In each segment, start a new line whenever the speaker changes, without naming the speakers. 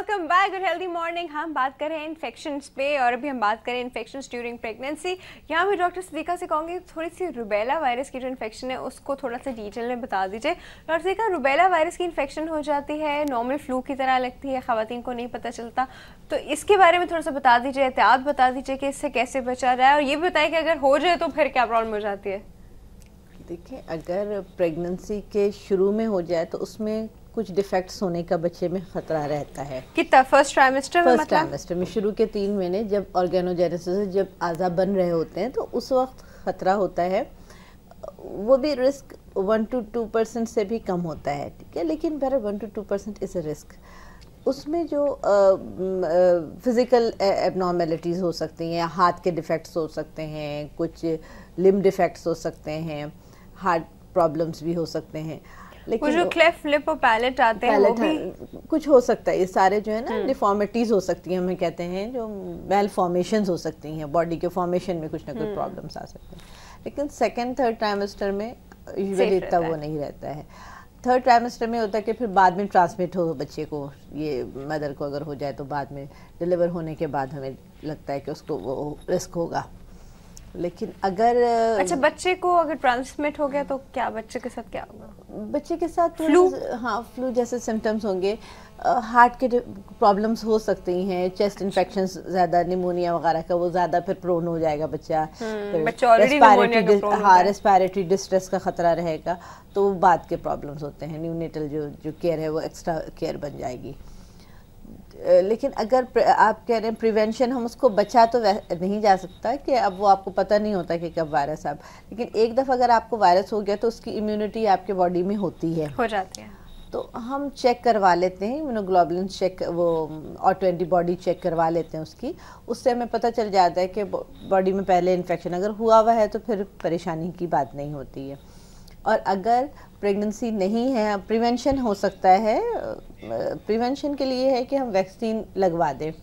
Welcome back good healthy morning. हम बात कर रहे हैं इन्फेक्शंस पे और अभी हम बात करें इन्फेक्शंस ड्यूरिंग प्रेगनेंसी। यहाँ भी डॉक्टर सिद्दीका से कहूँगी थोड़ी सी रुबेला वायरस की जो इन्फेक्शन है उसको थोड़ा सा डिटेल में बता दीजिए। डॉक्टर सिद्दीका, रुबेला वायरस की इन्फेक्शन हो जाती है, नॉर्मल फ्लू की तरह लगती है, ख़वातीन को नहीं पता चलता, तो इसके बारे में थोड़ा सा बता दीजिए, एहतियात बता दीजिए कि इससे कैसे बचा जाए, और ये भी बताइए कि अगर हो जाए तो फिर क्या प्रॉब्लम हो जाती है।
देखिए, अगर प्रेगनेंसी के शुरू में हो जाए तो उसमें कुछ डिफेक्ट्स होने का बच्चे में खतरा रहता है।
कितना फर्स्ट ट्राइमेस्टर में?
फर्स्ट ट्राइमेस्टर में शुरू के 3 महीने जब ऑर्गेनोजेनेसिस जब आज़ा बन रहे होते हैं तो उस वक्त खतरा होता है। वो भी रिस्क 1 to 2% से भी कम होता है, ठीक है, लेकिन पर 1 to 2% इज़ अ रिस्क। उसमें जो फिज़िकल एबनॉर्मेलिटीज़ हो सकती हैं, हाथ के डिफेक्ट्स हो सकते हैं, कुछ लिम्ब डिफेक्ट्स हो सकते हैं, हार्ट प्रॉब्लम्स भी हो सकते हैं,
लेकिन जो क्लेफ्ट लिप और पैलेट आते हैं वो भी
कुछ हो सकता है। ये सारे जो है ना डिफॉर्मिटीज हो सकती हैं, हमें कहते हैं जो मेल फॉर्मेशंस हो सकती हैं, बॉडी के फॉर्मेशन में कुछ ना कुछ प्रॉब्लम्स आ सकते हैं। लेकिन सेकंड थर्ड ट्राइमेस्टर में यूजुअली इतना वो नहीं रहता है। थर्ड ट्राइमेस्टर में होता है कि फिर बाद में ट्रांसमिट हो बच्चे को, ये मदर को अगर हो जाए तो बाद में डिलीवर होने के बाद हमें लगता है कि उसको वो रिस्क होगा। लेकिन अगर
अच्छा, बच्चे को अगर ट्रांसमिट हो गया तो क्या बच्चे के साथ क्या होगा?
बच्चे के साथ
फ्लू,
हाँ, फ्लू जैसे सिम्टम्स होंगे, हार्ट के प्रॉब्लम्स हो सकती हैं, चेस्ट इन्फेक्शन ज़्यादा, निमोनिया वगैरह का वो ज़्यादा फिर प्रोन हो जाएगा बच्चा। रेस्पिरेटरी डिस्ट्रेस का खतरा रहेगा, तो बाद के प्रॉब्लम्स होते हैं। न्यूनेटल जो केयर है वो एक्स्ट्रा केयर बन जाएगी। लेकिन अगर आप कह रहे हैं प्रिवेंशन, हम उसको बचा तो नहीं जा सकता कि अब वो आपको पता नहीं होता कि कब वायरस आप, लेकिन एक दफ़ा अगर आपको वायरस हो गया तो उसकी इम्यूनिटी आपके बॉडी में होती है,
हो जाती है,
तो हम चेक करवा लेते हैं, इम्यूनोग्लोबुलिन चेक, वो ऑटो एंटीबॉडी चेक करवा लेते हैं उसकी। उससे हमें पता चल जाता है कि बॉडी में पहले इन्फेक्शन अगर हुआ हुआ है तो फिर परेशानी की बात नहीं होती है। और अगर प्रेगनेंसी नहीं है, प्रिवेंशन हो सकता है। प्रिवेंशन के लिए है कि हम वैक्सीन लगवा दें,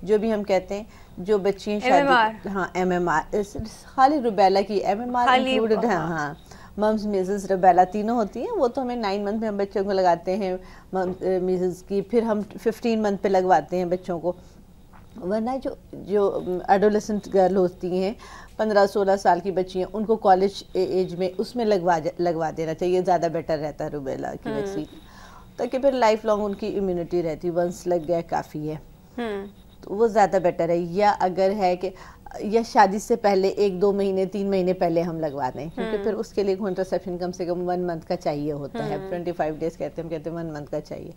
जो भी हम कहते हैं, जो बच्चियाँ शादी, हाँ MMR, खाली रुबेला की MMR इंक्लूडेड है, हाँ, मम्स मीजल्स रुबेला तीनों होती हैं, वो तो हमें 9 मंथ में हम बच्चों को लगाते हैं मीजल्स की, फिर हम 15 मंथ पे लगवाते हैं बच्चों को। वरना जो एडोलेसेंट गर्ल होती हैं, 15-16 साल की बच्चियाँ, उनको कॉलेज एज में उसमें लगवा देना चाहिए, ज़्यादा बेटर रहता है रुबेला की वैक्सीन, ताकि फिर लाइफ लॉन्ग उनकी इम्यूनिटी रहती, वंस लग गया काफ़ी है, तो वो ज़्यादा बेटर है। या अगर है कि या शादी से पहले 1-2 महीने 3 महीने पहले हम लगवा दें, क्योंकि फिर उसके लिए कॉन्ट्रासेप्शन कम से कम 1 मंथ का चाहिए होता है। 25 डेज कहते हैं 1 मंथ का चाहिए।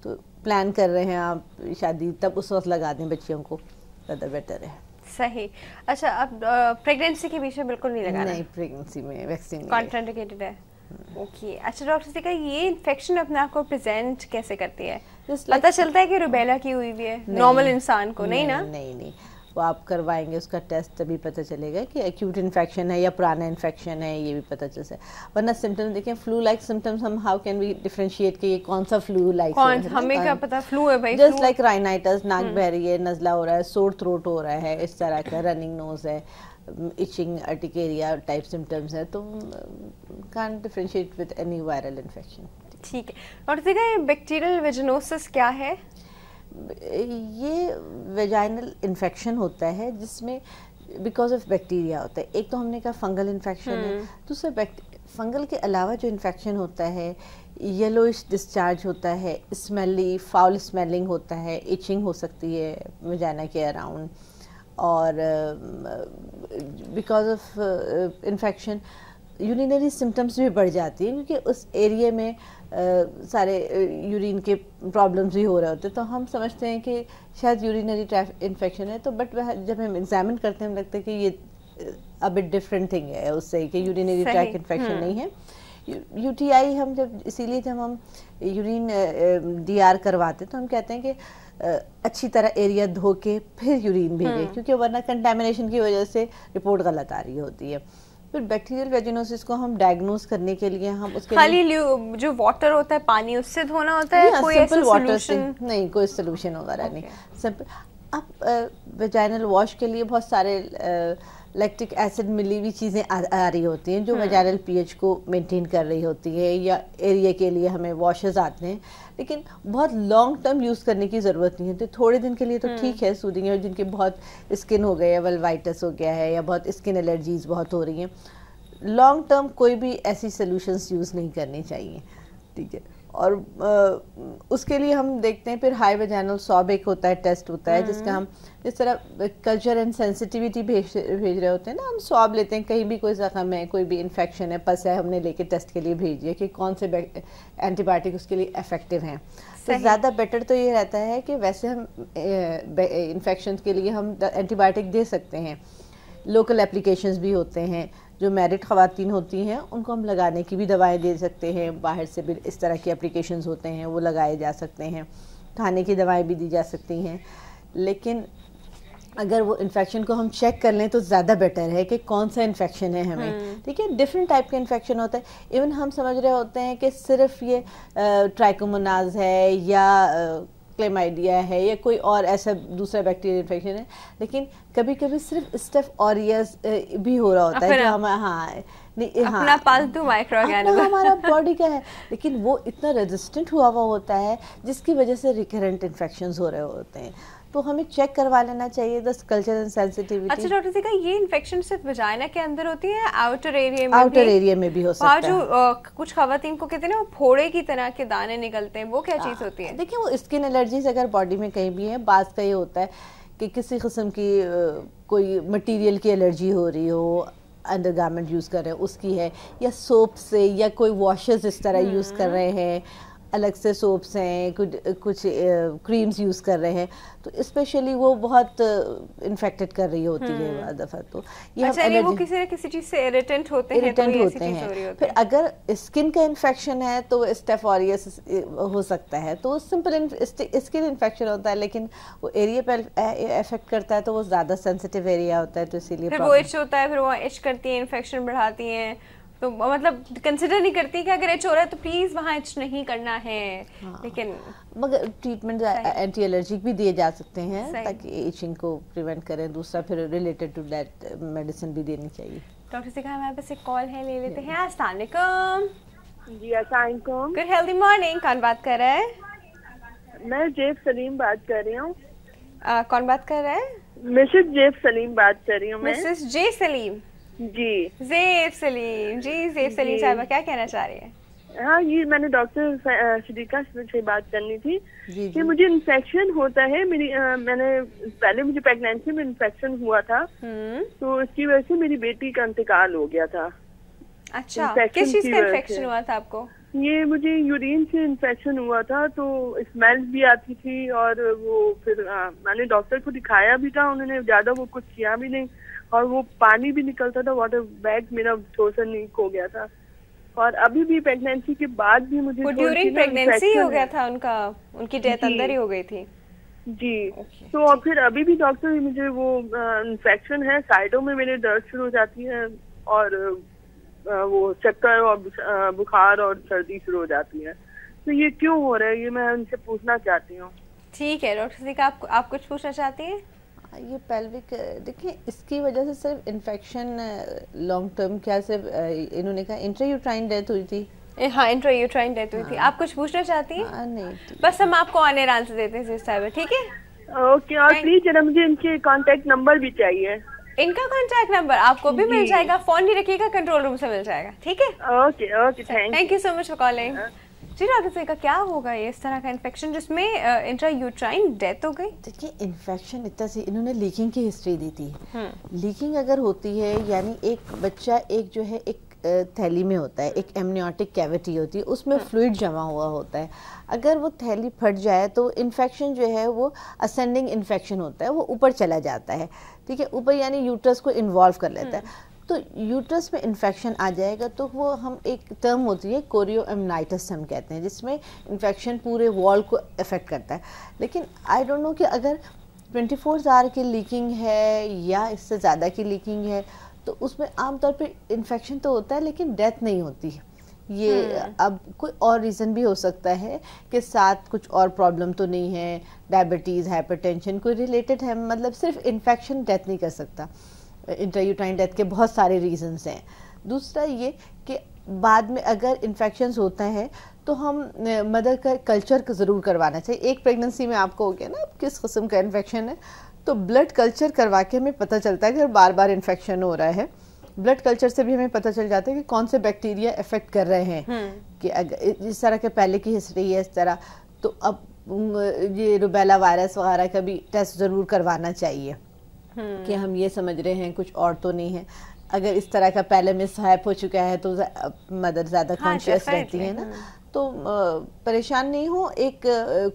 तो प्लान कर रहे हैं आप शादी, तब उस वक्त लगा दें बच्चियों को, ज़्यादा बेटर है।
सही। अच्छा, अब प्रेगनेंसी के बीच में बिल्कुल नहीं लगाना? नहीं,
प्रेगनेंसी में वैक्सीन
कॉन्ट्राइंडिकेटेड है। ओके। अच्छा डॉक्टर सिद्दीका, ये इन्फेक्शन अपने आप को प्रेजेंट कैसे करती है? पता चलता है कि रुबेला की हुई हुई है नॉर्मल इंसान को? नहीं ना?
नहीं, वो आप करवाएंगे उसका टेस्ट, तभी पता चलेगा कि एक्यूट इन्फेक्शन है या पुराना इन्फेक्शन है, ये भी पता चल सकता है। वरना सिम्टम्स देखें, फ्लू लाइक सिम्टम्स, हम हाउ कैन वी डिफरेंशिएट कि ये कौन सा फ्लू लाइक है?
हमें क्या पता फ्लू है भाई?
जस्ट लाइक राइनाइटिस, नाक बह रही है, नज़ला हो रहा है, सोर थ्रोट हो रहा है, इस तरह का, रनिंग नोज है, इचिंग, अर्टिकेरिया टाइप सिम्टम्स है, तो can't differentiate with any viral infection.
ठीक है। और देखा, बैक्टीरियल वेजिनोसिस क्या है?
ये वेजाइनल इन्फेक्शन होता है जिसमें बिकॉज ऑफ बैक्टीरिया होता है। एक तो हमने कहा फंगल इन्फेक्शन है, दूसरा फंगल के अलावा जो इन्फेक्शन होता है, येलोइश डिस्चार्ज होता है, स्मेली फाउल स्मेलिंग होता है, इचिंग हो सकती है वेजाइना के अराउंड, और because of infection urinary symptoms भी बढ़ जाती हैं, क्योंकि उस एरिया में सारे यूरिन के प्रॉब्लम्स भी हो रहे होते हैं। तो हम समझते हैं कि शायद यूरिनरी ट्रैक इन्फेक्शन है, तो बट जब हम एग्जामिन करते हैं, हमें लगता है कि ये अब डिफरेंट थिंग है उससे, कि यूरिनरी ट्रैक इन्फेक्शन नहीं है। UTI हम जब हम यूरिन DR करवाते तो हम कहते हैं कि अच्छी तरह एरिया धो के फिर यूरिन भेजें, क्योंकि वरना कंटेमिनेशन की वजह से रिपोर्ट गलत आ रही होती है। फिर बैक्टीरियल वेजिनोसिस को हम डायग्नोज करने के लिए हम उसके
खाली जो वाटर होता है, पानी, उससे धोना होता है? कोई
सिंपल वाटर से नहीं, कोई सोल्यूशन वगैरह नहीं, सिंपल। अब वेजाइनल वॉश के लिए बहुत सारे लैक्टिक एसिड मिली हुई चीज़ें आ रही होती हैं जो वजाइनल पीएच को मेंटेन कर रही होती है, या एरिया के लिए हमें वॉशेस आते हैं, लेकिन बहुत लॉन्ग टर्म यूज़ करने की ज़रूरत नहीं है। तो थोड़े दिन के लिए तो ठीक है, सूदिंग है। जिनके बहुत स्किन हो गए है, वल्वाइटिस हो गया है, या बहुत स्किन एलर्जीज बहुत हो रही हैं, लॉन्ग टर्म कोई भी ऐसी सोल्यूशंस यूज़ नहीं करनी चाहिए, ठीक है। और उसके लिए हम देखते हैं फिर हाई वजाइनल स्वैब एक होता है, टेस्ट होता है, जिसका हम जिस तरह कल्चर एंड सेंसिटिविटी भेज रहे होते हैं ना, हम स्वैब लेते हैं, कहीं भी कोई जख्म है, कोई भी इन्फेक्शन है, पस है, हमने लेके टेस्ट के लिए भेजिए कि कौन से एंटीबायोटिक उसके लिए इफेक्टिव हैं। तो ज़्यादा बेटर तो ये रहता है कि वैसे हम इन्फेक्शन के लिए हम एंटीबायोटिक दे सकते हैं। लोकल एप्लीकेशंस भी होते हैं, जो मैरिड ख़वातीन होती हैं उनको हम लगाने की भी दवाएं दे सकते हैं। बाहर से भी इस तरह की एप्लीकेशंस होते हैं, वो लगाए जा सकते हैं। खाने की दवाएं भी दी जा सकती हैं। लेकिन अगर वो इन्फेक्शन को हम चेक कर लें तो ज़्यादा बेटर है कि कौन सा इन्फेक्शन है हमें, ठीक है। डिफरेंट टाइप के इन्फेक्शन होता है। इवन हम समझ रहे होते हैं कि सिर्फ ये ट्राइकोमोनाज है या क्लेमाइडिया है या कोई और ऐसा दूसरा बैक्टीरियल इन्फेक्शन है, लेकिन कभी कभी सिर्फ स्टेफ ऑरियस भी हो रहा होता है जो हम
अपना पालतू माइक्रो ऑर्गेनिज्म
हमारा बॉडी का है, लेकिन वो इतना रेजिस्टेंट हुआ होता है जिसकी वजह से रिकरेंट इन्फेक्शंस हो रहे होते हैं। तो हमें चेक करवा लेना चाहिए द कल्चर एंड सेंसिटिविटी।
अच्छा डॉक्टर जी का ये इन्फेक्शन सिर्फ वजाइना के अंदर होती है, आउटर एरिया में
आउटर एरिया में भी हो सकता है।
जो कुछ खवातीन को कहते हैं ना वो फोड़े की तरह के दाने निकलते हैं, वो क्या चीज़ होती है?
देखिए वो स्किन एलर्जीज अगर बॉडी में कहीं भी है, बात का ये होता है कि किसी किस्म की कोई मटेरियल की एलर्जी हो रही हो, अंडर गारमेंट यूज़ कर रहे हैं उसकी है, या सोप से, या कोई वॉशेस इस तरह यूज़ कर रहे हैं, अलग से सोप्स हैं, कुछ क्रीम्स यूज़ कर रहे हैं, तो स्पेशली वो बहुत इन्फेक्टेड कर रही होती है बाद दफ़ा। तो ये
अच्छा, वो किसी न किसी चीज़ से इरिटेंट होते हैं।
फिर अगर स्किन का इन्फेक्शन है तो स्टेफ ऑरियस हो सकता है, तो सिंपल स्किन इन्फेक्शन होता है, लेकिन वो एरिया पर इफेक्ट करता है तो वो ज़्यादा सेंसिटिव एरिया होता है, तो इसीलिए
फिर वो इच होता है, फिर वो इच करती है, इन्फेक्शन बढ़ाती हैं। तो मतलब कंसिडर नहीं करती कि अगर इच हो रहा है तो प्लीज वहाँ इच नहीं करना है। हाँ। लेकिन
मगर ट्रीटमेंट एंटी एलर्जिक भी दिए जा सकते हैं ताकि इचिंग को प्रिवेंट करें। दूसरा फिर रिलेटेड टू दैट मेडिसिन भी देनी चाहिए।
डॉक्टर से कहा हमारे पास एक कॉल है, ले लेते हैं। अस्सलाम वालेकुम।
जी अस्सलाम वालेकुम।
Good healthy morning. कौन बात कर रहा है?
मैं जेब सलीम बात कर रही हूँ।
कौन बात कर रहा है?
मिसेस जेब सलीम बात कर रही हूँ मैं।
मिसेस जे सलीम
जी।
जेब सलीम जी, जेब सलीम साहबा क्या कहना चाह रही है?
हाँ, ये मैंने डॉक्टर सदीका से बात करनी थी कि मुझे इन्फेक्शन होता है। मैंने पहले मुझे प्रेगनेंसी में इन्फेक्शन हुआ था, तो इसकी वजह से मेरी बेटी का इंतकाल हो गया था।
अच्छा, किस चीज का इन्फेक्शन हुआ था आपको?
ये मुझे यूरिन से इन्फेक्शन हुआ था, तो स्मेल भी आती थी, और वो फिर मैंने डॉक्टर को दिखाया भी था, उन्होंने ज्यादा वो कुछ किया भी नहीं, और वो पानी भी निकलता था, वाटर बैग मेरा थोड़ा सा लीक हो गया था। और अभी भी प्रेगनेंसी के बाद भी मुझे
ड्यूरिंग प्रेगनेंसी हो गया था उनकी डेथ अंदर ही हो गई थी
जी। तो और फिर अभी भी डॉक्टर मुझे वो इन्फेक्शन है, साइडों में मेरे दर्द शुरू हो जाती है, और वो चक्कर और बुखार और सर्दी शुरू हो जाती है। तो ये क्यों हो रहा है, ये मैं उनसे पूछना चाहती हूँ।
ठीक है डॉक्टर जी, आप कुछ पूछना चाहती हैं?
ये पेल्विक, देखिए इसकी वजह से सिर्फ इन्फेक्शन लॉन्ग टर्म, क्या सिर्फ इन्होंने कहा इंट्रायूट्राइन डेथ हुई थी?
हाँ, इंट्रायूट्राइन डेथ हुई थी। आप कुछ पूछना चाहती हैं?
नहीं,
बस हम आपको ऑन आंसर देते हैं साहब, ठीक है?
ओके। और प्लीज जरा मुझे इनके कांटेक्ट नंबर भी चाहिए।
इनका कांटेक्ट नंबर आपको भी मिल जाएगा, फोन नहीं रखिएगा, कंट्रोल रूम से मिल जाएगा, ठीक है?
Okay okay,
thank you so much for calling. जी डॉक्टर से का क्या होगा ये इस तरह का इन्फेक्शन जिसमें इंट्रायूट्राइन डेथ हो गई?
देखिए इन्फेक्शन इतना सी इन्होंने लीकिंग की हिस्ट्री दी थी। लीकिंग अगर होती है, यानी एक बच्चा एक जो है एक थैली में होता है, एक एमनियोटिक कैविटी होती है, उसमें फ्लूइड जमा हुआ होता है। अगर वो थैली फट जाए तो इन्फेक्शन जो है वो असेंडिंग इन्फेक्शन होता है, वो ऊपर चला जाता है, ठीक है, ऊपर यानी यूट्रस को इन्वॉल्व कर लेता है। तो यूट्रस में इन्फेक्शन आ जाएगा तो वो हम एक टर्म होती है कोरियोएमनाइटिस हम कहते हैं, जिसमें इन्फेक्शन पूरे वॉल को अफेक्ट करता है। लेकिन आई डोंट नो कि अगर 24 आवर की लीकिंग है या इससे ज़्यादा की लीकिंग है तो उसमें आमतौर पे इन्फेक्शन तो होता है लेकिन डेथ नहीं होती। ये अब कोई और रीज़न भी हो सकता है कि साथ कुछ और प्रॉब्लम तो नहीं है, डायबिटीज़, हाइपरटेंशन कोई रिलेटेड है, मतलब सिर्फ इन्फेक्शन डेथ नहीं कर सकता। इंट्रायूटाइन डेथ के बहुत सारे रीजंस हैं। दूसरा ये कि बाद में अगर इन्फेक्शंस होता है तो हम मदर का कल्चर ज़रूर करवाना चाहिए। एक प्रेगनेंसी में आपको हो गया ना किस किस्म का इन्फेक्शन है, तो ब्लड कल्चर करवा के हमें पता चलता है कि बार बार इन्फेक्शन हो रहा है। ब्लड कल्चर से भी हमें पता चल जाता है कि कौन से बैक्टीरिया इफेक्ट कर रहे हैं, कि अगर इस तरह के पहले की हिस्ट्री है इस तरह, तो अब ये रुबेला वायरस वगैरह का भी टेस्ट ज़रूर करवाना चाहिए कि हम ये समझ रहे हैं कुछ और तो नहीं है। अगर इस तरह का पहले मिसहैप हो चुका है तो मदर ज़्यादा कॉन्शियस रहती है ना, तो परेशान नहीं हो। एक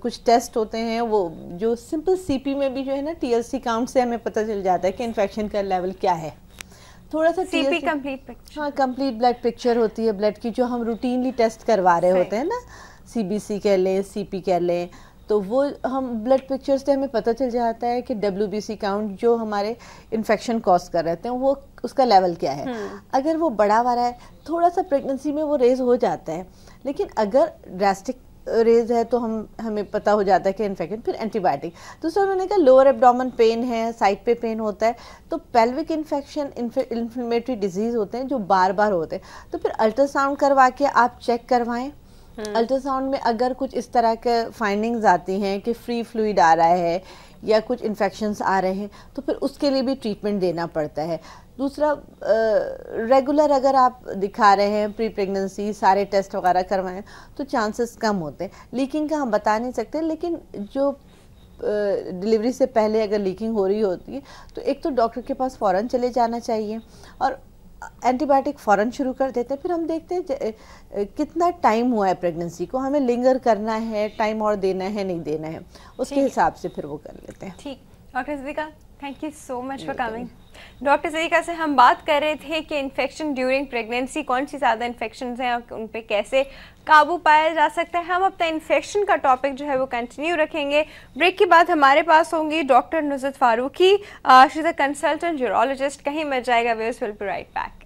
कुछ टेस्ट होते हैं वो जो सिंपल सीपी में भी जो है ना टीएलसी काउंट से हमें पता चल जाता है कि इन्फेक्शन का लेवल क्या है। थोड़ा सा
सीपी कंप्लीट पिक्चर,
हाँ कंप्लीट ब्लड पिक्चर होती है ब्लड की, जो हम रूटीनली टेस्ट करवा रहे होते हैं ना, सीबीसी कह लें सीपी कह लें, तो वो हम ब्लड पिक्चर से हमें पता चल जाता है कि डब्ल्यूबीसी काउंट जो हमारे इन्फेक्शन कॉज कर रहे हैं वो उसका लेवल क्या है। अगर वो बड़ा हुआ है थोड़ा सा प्रेगनेंसी में वो रेज हो जाता है, लेकिन अगर ड्रास्टिक रेज है तो हमें पता हो जाता है कि इन्फेक्शन, फिर एंटीबायोटिक। दूसरा उन्होंने कहा लोअर एब्डोमेन पेन है, साइड पे पेन होता है, तो पेल्विक इन्फेक्शन इन्फ्लेमेटरी डिजीज होते हैं जो बार बार होते हैं, तो फिर अल्ट्रासाउंड करवा के आप चेक करवाएं। अल्ट्रासाउंड में अगर कुछ इस तरह के फाइंडिंग्स आती हैं कि फ्री फ्लूइड आ रहा है या कुछ इन्फेक्शंस आ रहे हैं तो फिर उसके लिए भी ट्रीटमेंट देना पड़ता है। दूसरा रेगुलर अगर आप दिखा रहे हैं प्री प्रेगनेंसी सारे टेस्ट वगैरह करवाएं तो चांसेस कम होते हैं। लीकिंग का हम बता नहीं सकते, लेकिन जो डिलीवरी से पहले अगर लीकिंग हो रही होती है तो एक तो डॉक्टर के पास फ़ौरन चले जाना चाहिए और एंटीबायोटिक फ़ौरन शुरू कर देते हैं। फिर हम देखते हैं कितना टाइम हुआ है प्रेगनेंसी को, हमें लिंगर करना है, टाइम और देना है नहीं देना है, उसके हिसाब से फिर वो कर लेते हैं।
ठीक, doctor Sadiqa thank you so much for coming. Doctor Sadiqa से हम बात कर रहे थे कि इन्फेक्शन ड्यूरिंग प्रेगनेंसी कौन सी ज़्यादा इन्फेक्शंस हैं और उन पे कैसे काबू पाया जा सकता है। हम अपना इन्फेक्शन का टॉपिक जो है वो कंटिन्यू रखेंगे। ब्रेक के बाद हमारे पास होंगी doctor Nuzrat Farooqui, she is a consultant urologist. कहीं मत जाएगा, we will be right back.